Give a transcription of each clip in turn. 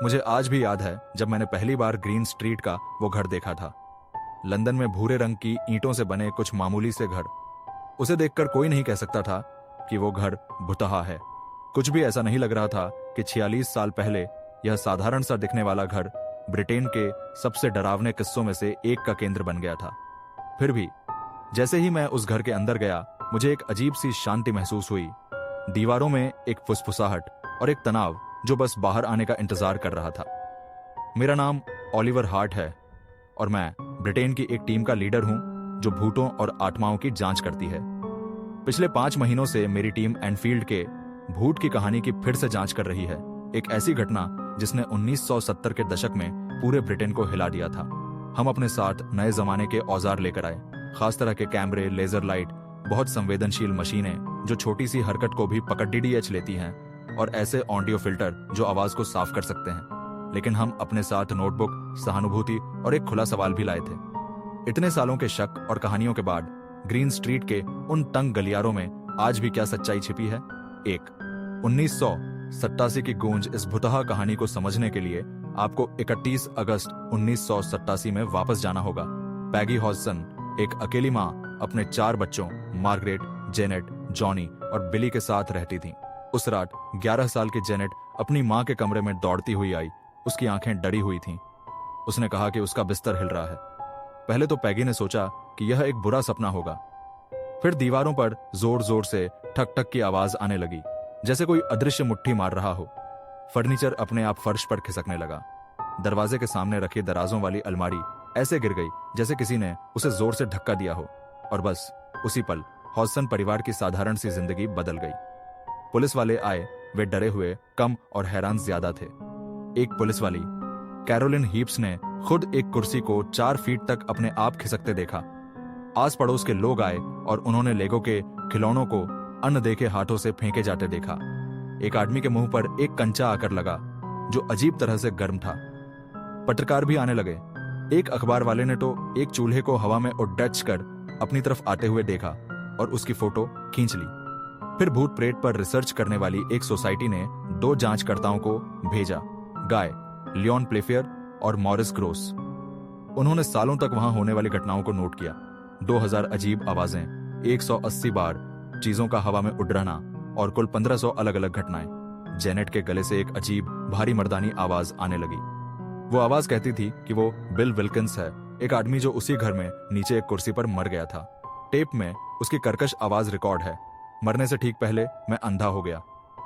मुझे आज भी याद है जब मैंने पहली बार ग्रीन स्ट्रीट का वो घर देखा था। लंदन में भूरे रंग की ईंटों से बने कुछ मामूली से घर। उसे देखकर कोई नहीं कह सकता था कि वो घर भुतहा है। कुछ भी ऐसा नहीं लग रहा था कि 46 साल पहले यह साधारण सा दिखने वाला घर ब्रिटेन के सबसे डरावने किस्सों में से एक का केंद्र बन गया था। फिर भी जैसे ही मैं उस घर के अंदर गया, मुझे एक अजीब सी शांति महसूस हुई। दीवारों में एक फुसफुसाहट और एक तनाव जो बस बाहर आने का इंतजार कर रहा था। मेरा नाम ओलिवर हार्ट है और मैं ब्रिटेन की एक टीम का लीडर हूं जो भूतों और आत्माओं की जांच करती है। पिछले 5 महीनों से मेरी टीम एनफील्ड के भूत की कहानी की फिर से जांच कर रही है। एक ऐसी घटना जिसने 1970 के दशक में पूरे ब्रिटेन को हिला दिया था। हम अपने साथ नए जमाने के औजार लेकर आए, खास तरह के कैमरे, लेजर लाइट, बहुत संवेदनशील मशीनें जो छोटी सी हरकत को भी पकड़ DDH लेती हैं, और ऐसे ऑडियो फिल्टर जो आवाज को साफ कर सकते हैं। लेकिन हम अपने साथ नोटबुक, सहानुभूति और एक खुला सवाल भी लाए थे। इतने सालों के शक और कहानियों के बाद ग्रीन स्ट्रीट के उन तंग गलियारों में आज भी क्या सच्चाई छिपी है? 1987 की गूंज इस भुतहा कहानी को समझने के लिए आपको 31 अगस्त 1987 में वापस जाना होगा। पैगी हॉजसन, एक अकेली माँ, अपने 4 बच्चों मार्गरेट, जेनेट, जॉनी और बिली के साथ रहती थी। उस रात 11 साल की जेनेट अपनी माँ के कमरे में दौड़ती हुई आई। उसकी आंखें डरी हुई थीं। उसने कहा कि उसका बिस्तर हिल रहा है। पहले तो पैगी ने सोचा कि यह एक बुरा सपना होगा। फिर दीवारों पर जोर जोर से ठक ठक की आवाज आने लगी, जैसे कोई अदृश्य मुट्ठी मार रहा हो। फर्नीचर अपने आप फर्श पर खिसकने लगा। दरवाजे के सामने रखी दराजों वाली अलमारी ऐसे गिर गई जैसे किसी ने उसे जोर से धक्का दिया हो। और बस उसी पल हॉजसन परिवार की साधारण सी जिंदगी बदल गई। पुलिस वाले आए। वे डरे हुए, कम और हैरान ज्यादा थे। एक पुलिस वाली, कैरोलिन हीप्स, ने खुद एक कुर्सी को 4 फीट तक अपने आप खिसकते देखा। आस पड़ोस के लोग आए और उन्होंने लेगो के खिलौनों को अनदेखे हाथों से फेंके जाते देखा। एक आदमी के मुंह पर एक कंचा आकर लगा जो अजीब तरह से गर्म था। पत्रकार भी आने लगे। एक अखबार वाले ने तो एक चूल्हे को हवा में उड़च कर अपनी तरफ आते हुए देखा और उसकी फोटो खींच ली। फिर भूत प्रेत पर रिसर्च करने वाली एक सोसाइटी ने 2 जांचकर्ताओं को भेजा, गाय, लियोन प्लेफेयर और मॉरिस ग्रोस। उन्होंने सालों तक वहां होने वाली घटनाओं को नोट किया। 2000 अजीब आवाजें, 180 बार चीजों का हवा में उड़ रहना और कुल 1500 अलग अलग घटनाएं। जेनेट के गले से एक अजीब भारी मर्दानी आवाज आने लगी। वो आवाज कहती थी कि वो बिल विल्किंस है, एक आदमी जो उसी घर में नीचे एक कुर्सी पर मर गया था। टेप में उसकी कर्कश आवाज रिकॉर्ड है। मरने से ठीक पहले मैं अंधा हो गया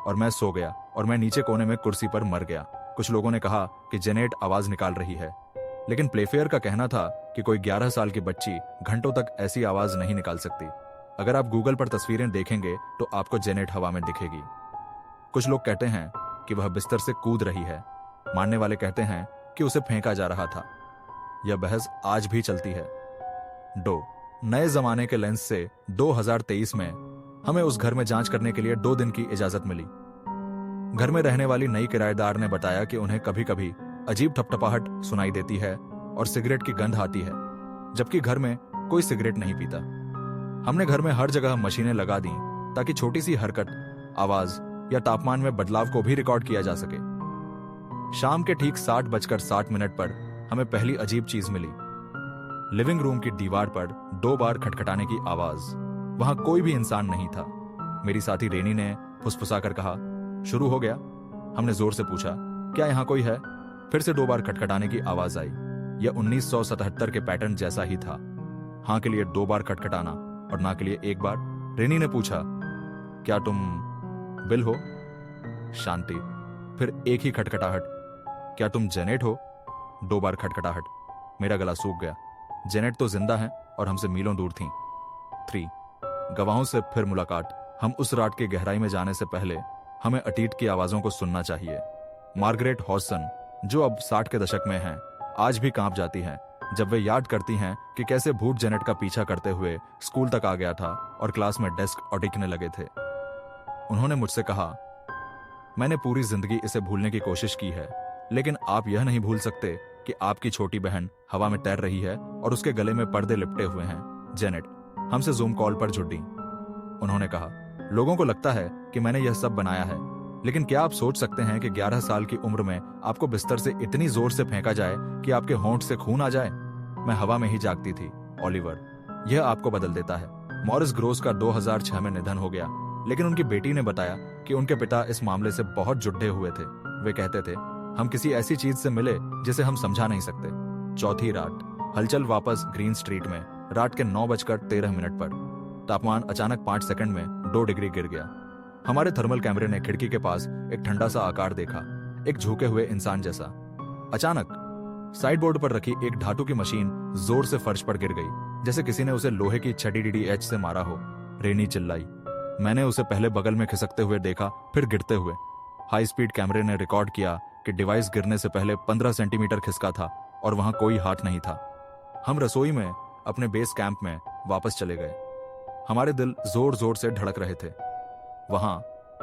और मैं सो गया और मैं नीचे कोने में कुर्सी पर मर गया। कुछ लोगों ने कहा कि जेनेट आवाज निकाल रही है, लेकिन प्लेफेयर का कहना था कि कोई 11 साल की बच्ची घंटों तक ऐसी आवाज नहीं निकाल सकती। अगर आप गूगल पर तस्वीरें देखेंगे तो आपको जेनेट हवा में दिखेगी। कुछ लोग कहते हैं कि वह बिस्तर से कूद रही है। मानने वाले कहते हैं कि उसे फेंका जा रहा था। यह बहस आज भी चलती है। नए जमाने के लेंस से 2023 में हमें उस घर में जांच करने के लिए 2 दिन की इजाजत मिली। घर में रहने वाली नई किराएदार ने बताया कि उन्हें कभी कभी अजीब ठपठपाहट सुनाई देती है और सिगरेट की गंध आती है, जबकि घर में कोई सिगरेट नहीं पीता। हमने घर में हर जगह मशीनें लगा दी ताकि छोटी सी हरकत, आवाज या तापमान में बदलाव को भी रिकॉर्ड किया जा सके। शाम के ठीक 7:60 पर हमें पहली अजीब चीज मिली। लिविंग रूम की दीवार पर 2 बार खटखटाने की आवाज। वहां कोई भी इंसान नहीं था। मेरी साथी रेनी ने फुसफुसाकर कहा, शुरू हो गया। हमने जोर से पूछा, क्या यहां कोई है? फिर से 2 बार खटखटाने की आवाज आई। यह 1977 के पैटर्न जैसा ही था। हाँ के लिए 2 बार खटखटाना और ना के लिए 1 बार। रेनी ने पूछा, क्या तुम बिल हो? शांति। फिर एक ही खटखटाहट, क्या तुम जेनेट हो? 2 बार खटखटाहट। मेरा गला सूख गया। जेनेट तो जिंदा है और हमसे मीलों दूर थी। 3 गवाहों से फिर मुलाकात। हम उस रात की गहराई में जाने से पहले हमें अतीत की आवाजों को सुनना चाहिए। मार्गरेट हॉजसन, जो अब 60 के दशक में हैं, आज भी कांप जाती हैं जब वे याद करती हैं कि कैसे भूत जेनेट का पीछा करते हुए स्कूल तक आ गया था और क्लास में डेस्क उड़ीकने लगे थे। उन्होंने मुझसे कहा, मैंने पूरी जिंदगी इसे भूलने की कोशिश की है, लेकिन आप यह नहीं भूल सकते कि आपकी छोटी बहन हवा में तैर रही है और उसके गले में पर्दे लिपटे हुए हैं। जेनेट हमसे जूम कॉल पर जुड़ दी। उन्होंने कहा, लोगों को लगता है कि मैंने यह सब बनाया है, लेकिन क्या आप सोच सकते हैं कि 11 साल की उम्र में आपको बिस्तर से इतनी जोर से फेंका जाए कि आपके होंठ से खून आ जाए? मैं हवा में ही जागती थी। ऑलिवर, यह आपको बदल देता है। मॉरिस ग्रोस का 2006 में निधन हो गया, लेकिन उनकी बेटी ने बताया कि उनके पिता इस मामले से बहुत जुड़े हुए थे। वे कहते थे, हम किसी ऐसी चीज से मिले जिसे हम समझा नहीं सकते। चौथी रात, हलचल वापस ग्रीन स्ट्रीट में। रात के 9:13 पर तापमान अचानक 5 सेकंड में 2 डिग्री गिर गया। हमारे थर्मल कैमरे ने खिड़की के पास एक ठंडा सा आकार देखा, एक झुके हुए इंसान जैसा। अचानक साइड बोर्ड पर रखी एक धातु की मशीन जोर से फर्श पर गिर गई, जैसे किसी ने उसे लोहे की छड़ी DDH से मारा हो। रेनी चिल्लाई। मैंने उसे पहले बगल में खिसकते हुए देखा, फिर गिरते हुए। हाई स्पीड कैमरे ने रिकॉर्ड किया कि डिवाइस गिरने से पहले 15 सेंटीमीटर खिसका था और वहां कोई हाथ नहीं था। हम रसोई में अपने बेस कैंप में वापस चले गए। हमारे दिल जोर जोर से धड़क रहे थे। वहां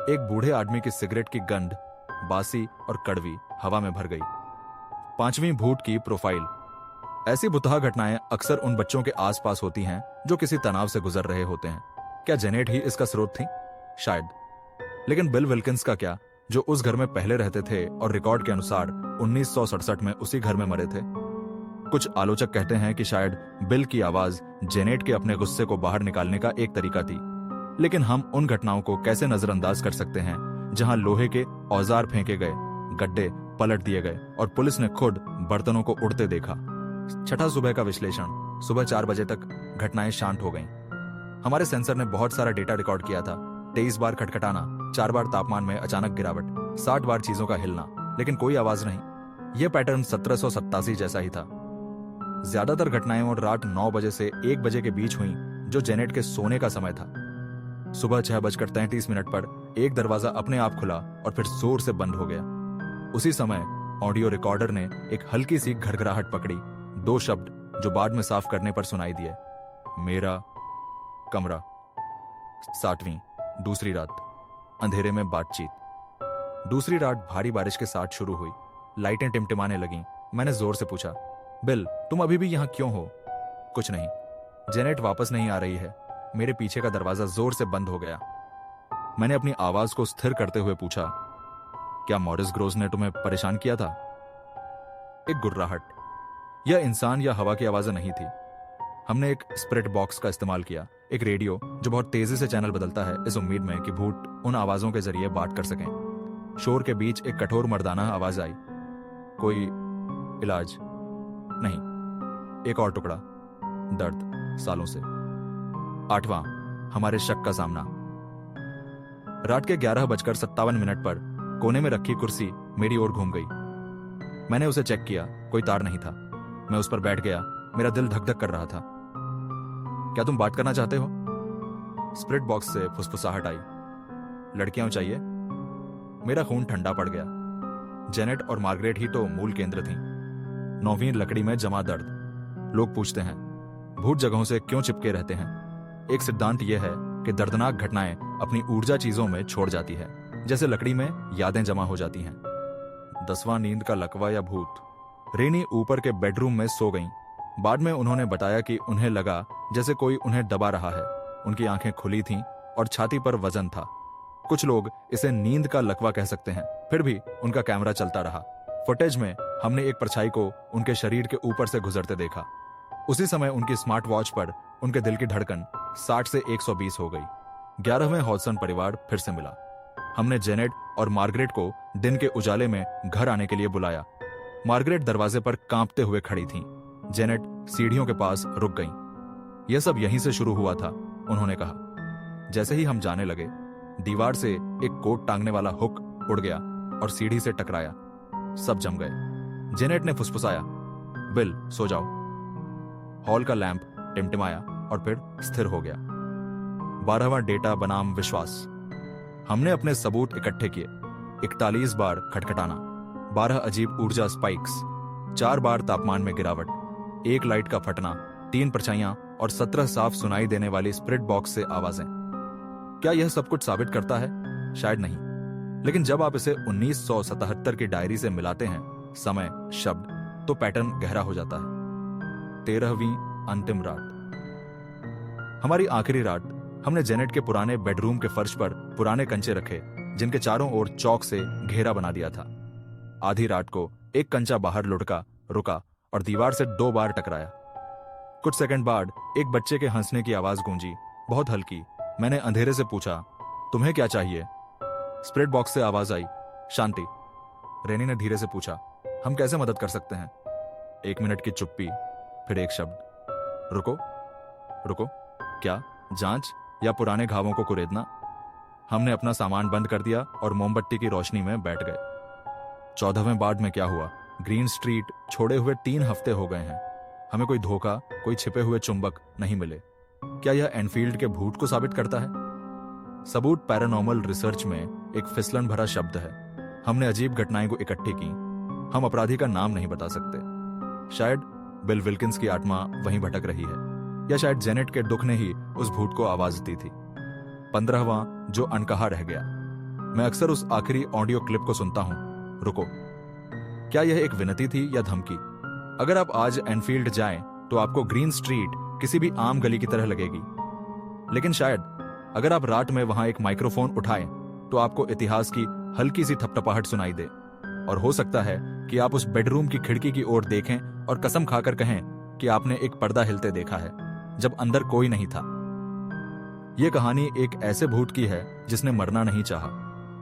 एक बूढ़े आदमी की सिगरेट की गंध, बासी और कड़वी, हवा में भर गई। 5वीं भूत की प्रोफाइल। ऐसी भुतहा घटनाएं अक्सर उन बच्चों के आसपास होती हैं जो किसी तनाव से गुजर रहे होते हैं। क्या जेनेट ही इसका स्रोत थी? शायद। लेकिन बिल विल्किंस का क्या, जो उस घर में पहले रहते थे और रिकॉर्ड के अनुसार 1967 में उसी घर में मरे थे? कुछ आलोचक कहते हैं कि शायद बिल की आवाज जेनेट के अपने गुस्से को बाहर निकालने का एक तरीका थी। लेकिन हम उन घटनाओं को कैसे नजरअंदाज कर सकते हैं जहां लोहे के औजार फेंके गए, गड्ढे पलट दिए गए और पुलिस ने खुद बर्तनों को उड़ते देखा। छठा सुबह का विश्लेषण। सुबह 4 बजे तक घटनाएं शांत हो गईं। हमारे सेंसर ने बहुत सारा डेटा रिकॉर्ड किया था। 23 बार खटखटाना, 4 बार तापमान में अचानक गिरावट, 60 बार चीजों का हिलना, लेकिन कोई आवाज नहीं। यह पैटर्न 1787 जैसा ही था। ज्यादातर घटनाएं और रात 9 बजे से 1 बजे के बीच हुई, जो जेनेट के सोने का समय था। सुबह 6:33 पर एक दरवाजा अपने आप खुला और फिर जोर से बंद हो गया। उसी समय ऑडियो रिकॉर्डर ने एक हल्की सी घरघराहट पकड़ी। 2 शब्द जो बाद में साफ करने पर सुनाई दिए, मेरा कमरा। 7वीं दूसरी रात, अंधेरे में बातचीत। दूसरी रात भारी बारिश के साथ शुरू हुई। लाइटें टिमटिमाने लगीं। मैंने जोर से पूछा, बिल, तुम अभी भी यहां क्यों हो? कुछ नहीं, जेनेट वापस नहीं आ रही है। मेरे पीछे का दरवाजा जोर से बंद हो गया। मैंने अपनी आवाज को स्थिर करते हुए पूछा, क्या मॉरिस ग्रोस ने तुम्हें परेशान किया था? एक गुर्राहट। यह इंसान या हवा की आवाजें नहीं थी। हमने एक स्प्रिट बॉक्स का इस्तेमाल किया, एक रेडियो जो बहुत तेजी से चैनल बदलता है, इस उम्मीद में कि भूत उन आवाजों के जरिए बात कर सकें। शोर के बीच एक कठोर मर्दाना आवाज आई, कोई इलाज नहीं। एक और टुकड़ा, दर्द सालों से। 8वां, हमारे शक का सामना। रात के 11:57 पर कोने में रखी कुर्सी मेरी ओर घूम गई। मैंने उसे चेक किया, कोई तार नहीं था। मैं उस पर बैठ गया। मेरा दिल धक धक कर रहा था। क्या तुम बात करना चाहते हो? स्प्रिट बॉक्स से फुसफुसाहट आई, लड़कियां चाहिए? मेरा खून ठंडा पड़ गया। जेनेट और मार्गरेट ही तो मूल केंद्र थीं। 9वीं लकड़ी में जमा दर्द। लोग पूछते हैं, भूत जगहों से क्यों चिपके रहते हैं? एक सिद्धांत यह है कि दर्दनाक घटनाएं अपनी ऊर्जा चीजों में छोड़ जाती है, जैसे लकड़ी में यादें जमा हो जाती हैं। 10वां, नींद का लकवा या भूत। रेनी ऊपर के बेडरूम में सो गईं। बाद में उन्होंने बताया कि उन्हें लगा जैसे कोई उन्हें दबा रहा है। उनकी आंखें खुली थीं और छाती पर वजन था। कुछ लोग इसे नींद का लकवा कह सकते हैं। फिर भी उनका कैमरा चलता रहा। फुटेज में हमने एक परछाई को उनके शरीर के ऊपर से गुजरते देखा। उसी समय उनकी स्मार्ट वॉच पर उनके दिल की धड़कन 60 से 120 हो गई। 11वें हॉडसन परिवार फिर से मिला। हमने जेनेट और मार्गरेट को दिन के उजाले में घर आने के लिए बुलाया। मार्गरेट दरवाजे पर कांपते हुए खड़ी थीं। जेनेट सीढ़ियों के पास रुक गईं। यह सब यहीं से शुरू हुआ था, उन्होंने कहा। जैसे ही हम जाने लगे, दीवार से एक कोट टांगने वाला हुक उड़ गया और सीढ़ी से टकराया। सब जम गए। जेनेट ने फुसफुसाया, बिल सो जाओ। हॉल का लैंप टिमटिमाया और फिर स्थिर हो गया। 12वां डेटा बनाम विश्वास। हमने अपने सबूत इकट्ठे किए। 41 बार खटखटाना, 12 अजीब ऊर्जा स्पाइक्स, 4 बार तापमान में गिरावट, 1 लाइट का फटना, 3 परछाइयां और 17 साफ सुनाई देने वाली स्प्रिट बॉक्स से आवाजें। क्या यह सब कुछ साबित करता है? शायद नहीं, लेकिन जब आप इसे 1977 की डायरी से मिलाते हैं, समय, शब्द, तो पैटर्न गहरा हो जाता है। 13वीं अंतिम रात। हमारी आखिरी रात, हमने जेनेट के पुराने बेडरूम के फर्श पर पुराने कंचे रखे जिनके चारों ओर चौक से घेरा बना दिया था। आधी रात को एक कंचा बाहर लुढ़का, रुका और दीवार से 2 बार टकराया। कुछ सेकंड बाद एक बच्चे के हंसने की आवाज गूंजी, बहुत हल्की। मैंने अंधेरे से पूछा, तुम्हें क्या चाहिए? स्प्रेड बॉक्स से आवाज आई, शांति। रेनी ने धीरे से पूछा, हम कैसे मदद कर सकते हैं? 1 मिनट की चुप्पी, फिर एक शब्द, रुको। रुको? क्या? जांच या पुराने घावों को कुरेदना? हमने अपना सामान बंद कर दिया और मोमबत्ती की रोशनी में बैठ गए। 14वें वार्ड में क्या हुआ? ग्रीन स्ट्रीट छोड़े हुए 3 हफ्ते हो गए हैं। हमें कोई धोखा, कोई छिपे हुए चुंबक नहीं मिले। क्या यह एनफील्ड के भूत को साबित करता है? सबूत पैरानॉर्मल रिसर्च में एक फिसलन भरा शब्द है। हमने अजीब घटनाएं को इकट्ठी की। हम अपराधी का नाम नहीं बता सकते। शायद बिल विल्किंस की आत्मा वहीं भटक रही है, या शायद जेनेट के दुख ने ही उस भूत को आवाज दी थी। 15वां जो अनकहा रह गया। मैं अक्सर उस आखिरी ऑडियो क्लिप को सुनता हूं, रुको। क्या यह एक विनती थी या धमकी? अगर आप आज एनफील्ड जाएं तो आपको ग्रीन स्ट्रीट किसी भी आम गली की तरह लगेगी, लेकिन शायद अगर आप रात में वहां एक माइक्रोफोन उठाएं तो आपको इतिहास की हल्की सी थपथपाहट सुनाई दे, और हो सकता है कि आप उस बेडरूम की खिड़की की ओर देखें और कसम खाकर कहें कि आपने एक पर्दा हिलते देखा है जब अंदर कोई नहीं था। यह कहानी एक ऐसे भूत की है जिसने मरना नहीं चाहा,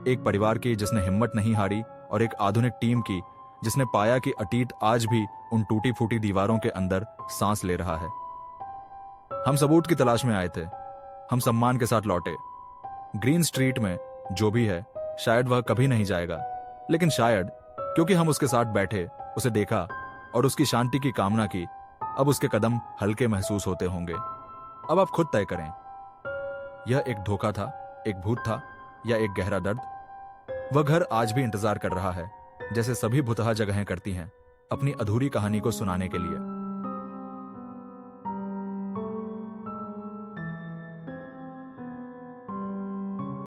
एक परिवार की जिसने हिम्मत नहीं हारी, और एक आधुनिक टीम की जिसने पाया कि अतीत आज भी उन टूटी फूटी दीवारों के अंदर सांस ले रहा है। हम सबूत की तलाश में आए थे। हम सम्मान के साथ लौटे। ग्रीन स्ट्रीट में जो भी है शायद वह कभी नहीं जाएगा, लेकिन शायद क्योंकि हम उसके साथ बैठे, उसे देखा और उसकी शांति की कामना की, अब उसके कदम हल्के महसूस होते होंगे। अब आप खुद तय करें, यह एक धोखा था, एक भूत था, या एक गहरा दर्द। वह घर आज भी इंतजार कर रहा है, जैसे सभी भुतहा जगहें करती हैं, अपनी अधूरी कहानी को सुनाने के लिए।